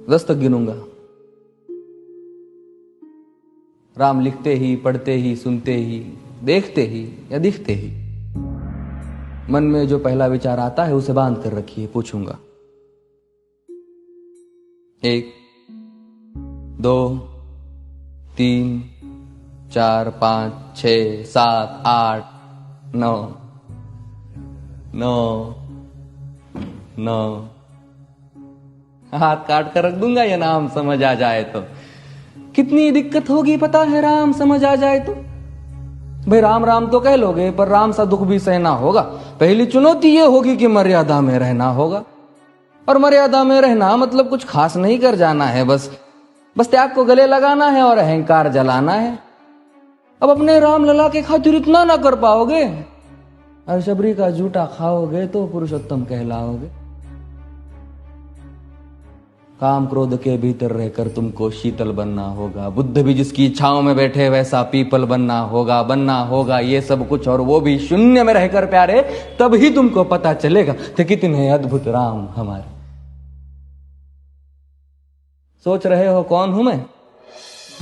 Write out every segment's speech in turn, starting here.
10 तक गिनूंगा। राम लिखते ही, पढ़ते ही, सुनते ही, देखते ही या दिखते ही मन में जो पहला विचार आता है उसे बांध कर रखिए। पूछूंगा 1 2 3 4 5 6 7 8 9 9 9 हाथ काट कर रख दूंगा ये नाम समझ आ जाए तो। कितनी दिक्कत होगी पता है राम समझ आ जाए तो। भाई राम राम तो कह लोगे पर राम सा दुख भी सहना होगा। पहली चुनौती ये होगी कि मर्यादा में रहना होगा। और मर्यादा में रहना मतलब कुछ खास नहीं कर जाना है, बस त्याग को गले लगाना है और अहंकार जलाना है। अब अपने राम लला के खातिर इतना ना कर पाओगे और शबरी का जूठा खाओगे तो पुरुषोत्तम कहलाओगे। काम क्रोध के भीतर रहकर तुमको शीतल बनना होगा। बुद्ध भी जिसकी इच्छाओं में बैठे वैसा पीपल बनना होगा ये सब कुछ, और वो भी शून्य में रहकर प्यारे। तब ही तुमको पता चलेगा कि कितने अद्भुत राम हमारे। सोच रहे हो कौन हूं मैं?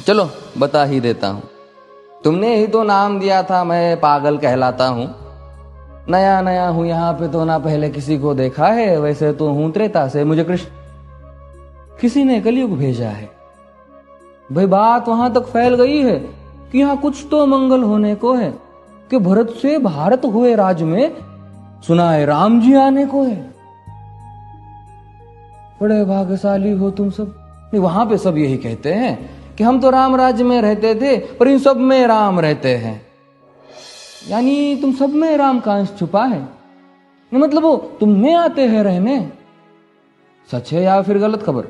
चलो बता ही देता हूं। तुमने ही तो नाम दिया था मैं पागल कहलाता हूं। नया नया हूं यहां पे तो ना पहले किसी को देखा है। वैसे तो हूं त्रेता से, मुझे कृष्ण किसी ने कलयुग भेजा है। भाई बात वहां तक फैल गई है कि यहां कुछ तो मंगल होने को है कि भरत से भारत हुए राज में सुना है राम जी आने को है। बड़े भाग्यशाली हो तुम सब। नहीं, वहां पे सब यही कहते हैं कि हम तो राम राज्य में रहते थे पर इन सब में राम रहते हैं। यानी तुम सब में राम का अंश छुपा है। मतलब वो तुम में आते हैं रहने। सच है या फिर गलत खबर?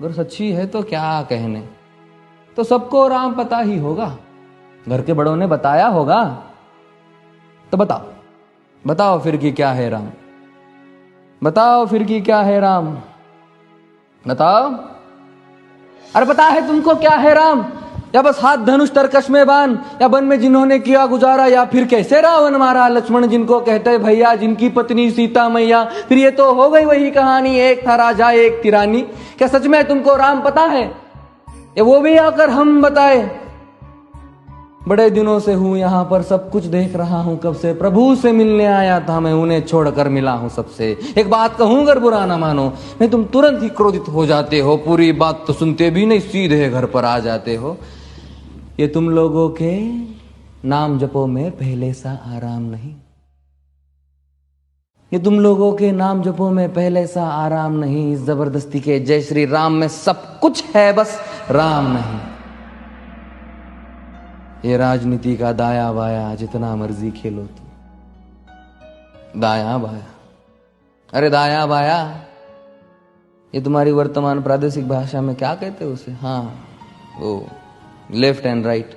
अगर सच्ची है तो क्या कहने। तो सबको राम पता ही होगा, घर के बड़ों ने बताया होगा। तो बताओ फिर कि क्या है राम। बताओ फिर कि क्या है राम। बताओ। अरे पता है तुमको क्या है राम? या बस हाथ धनुष तरकश में बांध, या वन में जिन्होंने किया गुजारा, या फिर कैसे रावण मारा लक्ष्मण जिनको कहते भैया, जिनकी पत्नी सीता मैया। फिर ये तो हो गई वही कहानी, एक था राजा एक थी रानी। क्या सच में तुमको राम पता है? या वो भी आकर हम बताए? बड़े दिनों से हूं यहां पर, सब कुछ देख रहा हूं कब से। प्रभु से मिलने आया था मैं, उन्हें छोड़कर मिला हूं सबसे। एक बात कहूं अगर बुरा ना मानो, नहीं तुम तुरंत ही क्रोधित हो जाते हो। पूरी बात तो सुनते भी नहीं, सीधे घर पर आ जाते हो। ये तुम लोगों के नाम जपो में पहले सा आराम नहीं। ये तुम लोगों के नाम जपो में पहले सा आराम नहीं। इस जबरदस्ती के जय श्री राम में सब कुछ है, बस राम नहीं। ये राजनीति का दाया बाया जितना मर्जी खेलो तुम। दाया बाया, अरे दाया बाया ये तुम्हारी वर्तमान प्रादेशिक भाषा में क्या कहते हो उसे? हाँ वो लेफ्ट एंड राइट।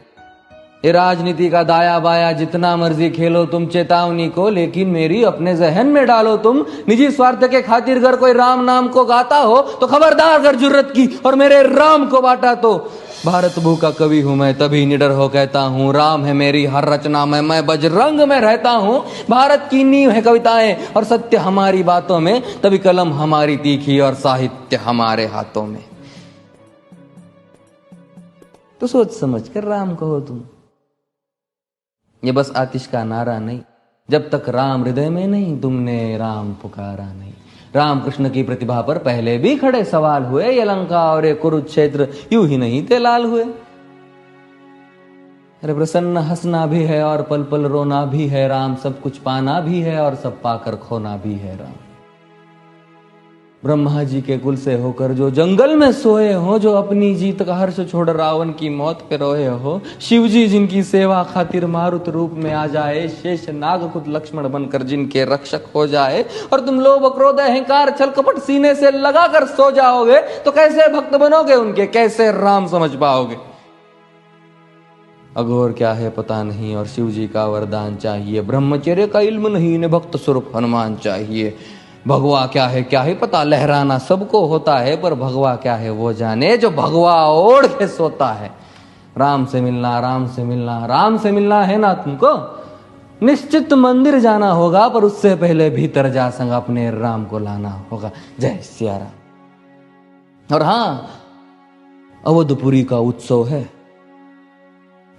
ये राजनीति का दाया बाया जितना मर्जी खेलो तुम चेतावनी को, लेकिन मेरी अपने जहन में डालो तुम। निजी स्वार्थ के खातिर अगर कोई राम नाम को गाता हो तो खबरदार अगर जुर्रत की और मेरे राम को बांटा तो। भारत भू का कवि हूं मैं, तभी निडर हो कहता हूं राम है मेरी हर रचना में। मैं बजरंग में रहता हूं, भारत की नींव है कविताएं और सत्य हमारी बातों में। तभी कलम हमारी तीखी और साहित्य हमारे हाथों में। तो सोच समझ कर राम कहो तुम। ये बस आतिश का नारा नहीं, जब तक राम हृदय में नहीं तुमने राम पुकारा नहीं। राम कृष्ण की प्रतिभा पर पहले भी खड़े सवाल हुए। ये लंका और ये कुरुक्षेत्र यूं ही नहीं थे लाल हुए। अरे प्रसन्न हंसना भी है और पल पल रोना भी है राम। सब कुछ पाना भी है और सब पाकर खोना भी है राम। ब्रह्मा जी के कुल से होकर जो जंगल में सोए हो, जो अपनी जीत का हर्ष छोड़ रावण की मौत पे रोए हो। शिव जी जिनकी सेवा खातिर मारुत रूप में आ जाए। शेष नाग खुद लक्ष्मण बनकर जिनके रक्षक हो जाए। और तुम लोभ क्रोध अहंकार छल कपट सीने से लगा कर सो जाओगे तो कैसे भक्त बनोगे उनके, कैसे राम समझ पाओगे? अघोर क्या है पता नहीं और शिव जी का वरदान चाहिए। ब्रह्मचर्य का इल्म नहीं, इन्हें भक्त स्वरूप हनुमान चाहिए। भगवा क्या है पता, लहराना सबको होता है पर भगवा क्या है वो जाने जो भगवा ओढ़ के सोता है। राम से मिलना, राम से मिलना, राम से मिलना है ना तुमको? निश्चित मंदिर जाना होगा पर उससे पहले भीतर जा संग अपने राम को लाना होगा। जय सिया राम। और हाँ, अवधपुरी का उत्सव है,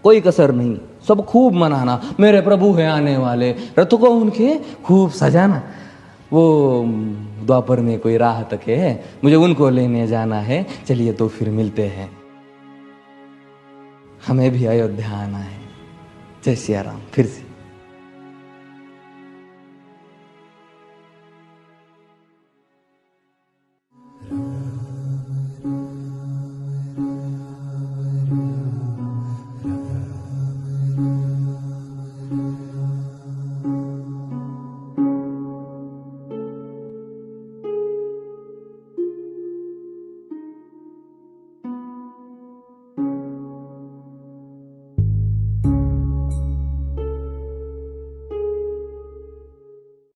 कोई कसर नहीं, सब खूब मनाना। मेरे प्रभु है आने वाले, रथ को उनके खूब सजाना। वो द्वापर में कोई राह तक है, मुझे उनको लेने जाना है। चलिए तो फिर मिलते हैं, हमें भी अयोध्या आना है। जय सिया राम। फिर से